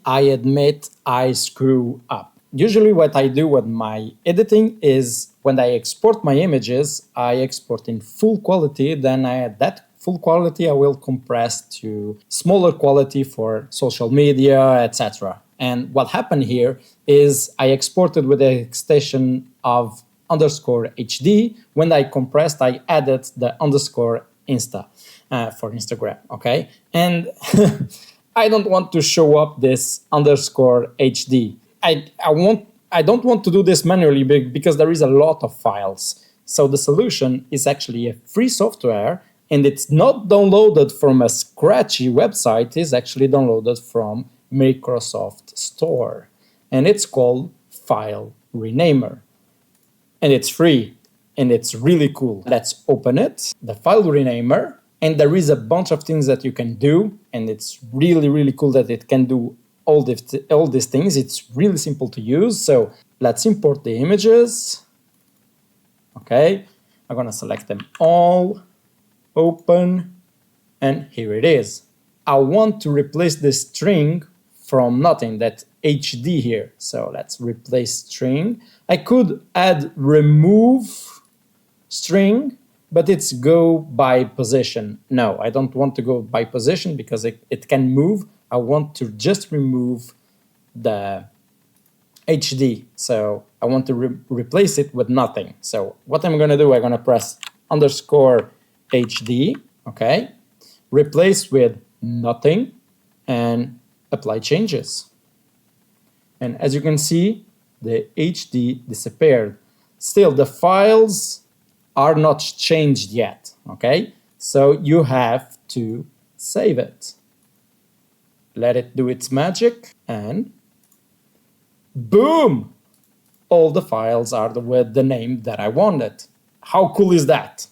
I admit I screw up. Usually what I do with my editing is when I export my images, I export in full quality, then that full quality I will compress to smaller quality for social media, etc. And what happened here is I exported with the extension of underscore HD. When I compressed, I added the underscore Insta for Instagram, okay? And I don't want to show up this underscore HD. I don't want to do this manually because there is a lot of files. So the solution is actually a free software, and it's not downloaded from a scratchy website. It's actually downloaded from Microsoft Store, and it's called File Renamer, and it's free, and it's really cool. Let's open it, the File Renamer, and there is a bunch of things that you can do, and it's really, really cool that it can do all these things. It's really simple to use. So let's import the images. Okay, I'm gonna select them all, open, and here it is. I want to replace the string from nothing, that HD here. So let's replace string. I could add remove string, but it's go by position. No, I don't want to go by position because it can move. I want to just remove the HD. So I want to replace it with nothing. So what I'm gonna do, I'm gonna press underscore HD, okay? Replace with nothing and apply changes. And as you can see, the HD disappeared. Still, the files are not changed yet, okay? So you have to save it. Let it do its magic, and boom! All the files are with the name that I wanted. How cool is that?